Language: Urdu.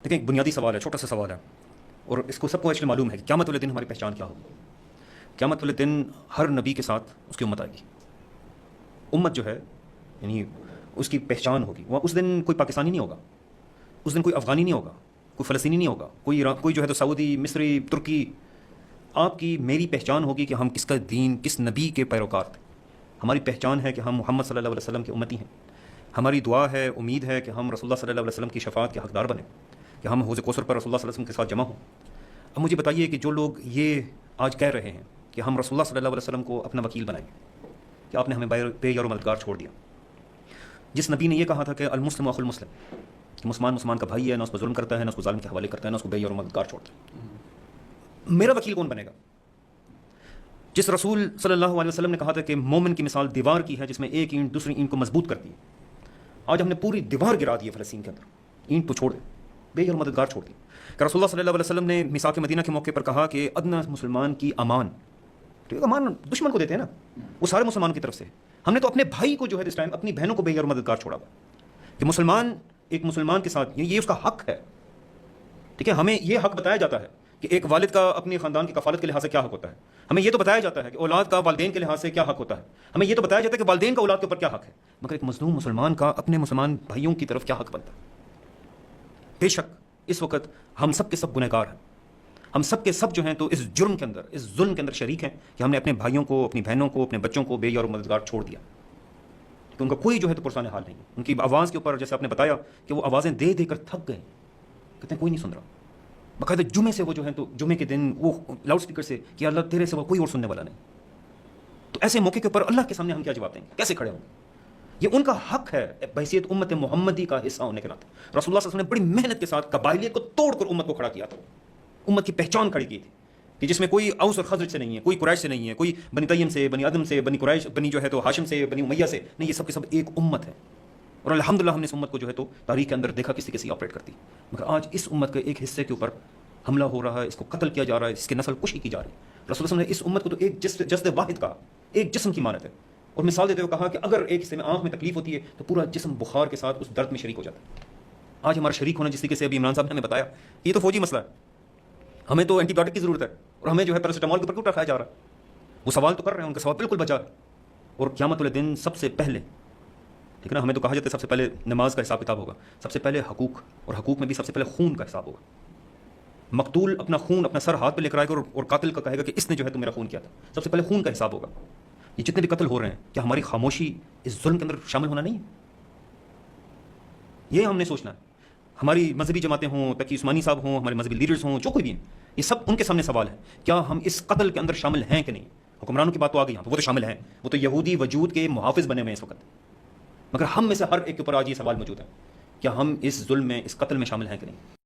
دیکھیں ایک بنیادی سوال ہے، چھوٹا سا سوال ہے، اور اس کو سب کو ایکچولی معلوم ہے کہ قیامت والے دن ہماری پہچان کیا ہوگی۔ قیامت والے دن ہر نبی کے ساتھ اس کی امت آئے گی۔ امت جو ہے یعنی اس کی پہچان ہوگی، وہ اس دن کوئی پاکستانی نہیں ہوگا، اس دن کوئی افغانی نہیں ہوگا، کوئی فلسطینی نہیں ہوگا، کوئی جو ہے تو سعودی، مصری، ترکی۔ آپ کی میری پہچان ہوگی کہ ہم کس کا دین، کس نبی کے پیروکار تھے۔ ہماری پہچان ہے کہ ہم محمد صلی اللہ علیہ وسلم کے امتی ہیں۔ ہماری دعا ہے، امید ہے کہ ہم رسول اللہ صلی اللہ علیہ وسلم کی شفاعت کے حقدار بنیں، کہ ہم حوض کوثر پر رسول اللہ صلی اللہ علیہ وسلم کے ساتھ جمع ہوں۔ اب مجھے بتائیے کہ جو لوگ یہ آج کہہ رہے ہیں کہ ہم رسول اللہ صلی اللہ علیہ وسلم کو اپنا وکیل بنائیں گے، کہ آپ نے ہمیں بے یار و مددگار چھوڑ دیا۔ جس نبی نے یہ کہا تھا کہ المسلم اخو المسلم، کہ مسلمان کا بھائی ہے، نہ اس پر ظلم کرتا ہے، نہ اس کو ظالم کے حوالے کرتا ہے، نہ اس کو بے یار و مددگار چھوڑتا ہے، میرا وکیل کون بنے گا؟ جس رسول صلی اللہ علیہ وسلم نے کہا تھا کہ مومن کی مثال دیوار کی ہے جس میں ایک اینٹ دوسری اینٹ کو مضبوط کرتی ہے، آج ہم نے پوری دیوار گرا دی ہے فلسطین کے اندر، اینٹ تو چھوڑ دیں، بے یار و مددگار چھوڑ دی۔ کہ رسول اللہ صلی اللہ علیہ وسلم نے میثاق مدینہ کے موقع پر کہا کہ ادنیٰ مسلمان کی امان، تو امان دشمن کو دیتے ہیں نا، وہ سارے مسلمانوں کی طرف سے۔ ہم نے تو اپنے بھائی کو جو ہے اس ٹائم اپنی بہنوں کو بے یار و مددگار چھوڑا ہوا، کہ مسلمان ایک مسلمان کے ساتھ یہ اس کا حق ہے۔ ٹھیک ہے، ہمیں یہ حق بتایا جاتا ہے کہ ایک والد کا اپنے خاندان کی کفالت کے لحاظ سے کیا حق ہوتا ہے، ہمیں یہ تو بتایا جاتا ہے کہ اولاد کا والدین کے لحاظ سے کیا حق ہوتا ہے، ہمیں یہ تو بتایا جاتا ہے کہ والدین کا اولاد کے اوپر کیا حق ہے، مگر ایک مظلوم مسلمان کا اپنے مسلمان بھائیوں کی طرف کیا حق بنتا ہے۔ بے شک اس وقت ہم سب کے سب گنہگار ہیں، ہم سب کے سب جو ہیں تو اس جرم کے اندر، اس ظلم کے اندر شریک ہیں کہ ہم نے اپنے بھائیوں کو، اپنی بہنوں کو، اپنے بچوں کو بے یار و مددگار چھوڑ دیا، کہ ان کا کوئی جو ہے تو پرسان حال نہیں۔ ان کی آواز کے اوپر جیسے آپ نے بتایا کہ وہ آوازیں دے دے کر تھک گئے، کہتے ہیں کوئی نہیں سن رہا۔ باقاعدہ جمعے سے وہ جو ہے تو جمعے کے دن وہ لاؤڈ اسپیکر سے کہ اللہ تیرے سے وہ کوئی اور سننے والا نہیں، تو ایسے موقع کے اوپر اللہ کے سامنے ہم کیا جواب دیں گے، کیسے کھڑے ہوں گے؟ یہ ان کا حق ہے بحیثیت امت محمدی کا حصہ ہونے کے ناطے۔ رسول اللہ صلی اللہ علیہ وسلم نے بڑی محنت کے ساتھ قبائلیت کو توڑ کر امت کو کھڑا کیا تھا، امت کی پہچان کھڑی کی تھی، کہ جس میں کوئی اوس اور خزرج سے نہیں ہے، کوئی قریش سے نہیں ہے، کوئی بنی تیم سے، بنی عدم سے، بنی قریش، بنی جو ہے تو ہاشم سے، بنی امیہ سے نہیں، یہ سب کے سب ایک امت ہے۔ اور الحمدللہ ہم نے اس امت کو جو ہے تو تاریخ کے اندر دیکھا کسی آپریٹ کرتی، مگر آج اس امت کے ایک حصے کے اوپر حملہ ہو رہا ہے، اس کو قتل کیا جا رہا ہے، اس کی نسل کشی کی جا رہی ہے۔ رسول اللہ صلی اللہ علیہ وسلم نے اس امت کو تو ایک جسد واحد کہا، ایک جسم کی مانت ہے، اور مثال دیتے ہوئے کہا کہ اگر ایک حصے میں آنکھ میں تکلیف ہوتی ہے تو پورا جسم بخار کے ساتھ اس درد میں شریک ہو جاتا ہے۔ آج ہمارا شریک ہونا، جس طریقے سے ابھی عمران صاحب نے ہمیں بتایا، یہ تو فوجی مسئلہ ہے، ہمیں تو اینٹی بایوٹک کی ضرورت ہے، اور ہمیں جو ہے پیراسیٹامول کے اوپر کیوں رکھایا جا رہا ہے؟ وہ سوال تو کر رہے ہیں، ان کا سوال بالکل بچا ہے۔ اور قیامت والے دن سب سے پہلے، ٹھیک ہے نا، ہمیں تو کہا جاتا ہے سب سے پہلے نماز کا حساب کتاب ہوگا، سب سے پہلے حقوق، اور حقوق میں بھی سب سے پہلے خون کا حساب ہوگا۔ مقتول اپنا خون، اپنا سر ہاتھ پہ لے کر آئے گا اور قاتل کا کہے گا کہ اس نے جو ہے تو میرا خون کیا تھا۔ سب سے پہلے خون کا حساب ہوگا۔ یہ جتنے بھی قتل ہو رہے ہیں، کیا ہماری خاموشی اس ظلم کے اندر شامل ہونا نہیں ہے؟ یہ ہم نے سوچنا ہے۔ ہماری مذہبی جماعتیں ہوں، تقی عثمانی صاحب ہوں، ہمارے مذہبی لیڈرز ہوں، جو کوئی بھی ہیں، یہ سب ان کے سامنے سوال ہے، کیا ہم اس قتل کے اندر شامل ہیں کہ نہیں؟ حکمرانوں کی بات تو آ گئی یہاں، وہ تو شامل ہیں، وہ تو یہودی وجود کے محافظ بنے ہوئے ہیں اس وقت، مگر ہم میں سے ہر ایک کے اوپر آج یہ سوال موجود ہے، کیا ہم اس ظلم میں، اس قتل میں شامل ہیں کہ نہیں؟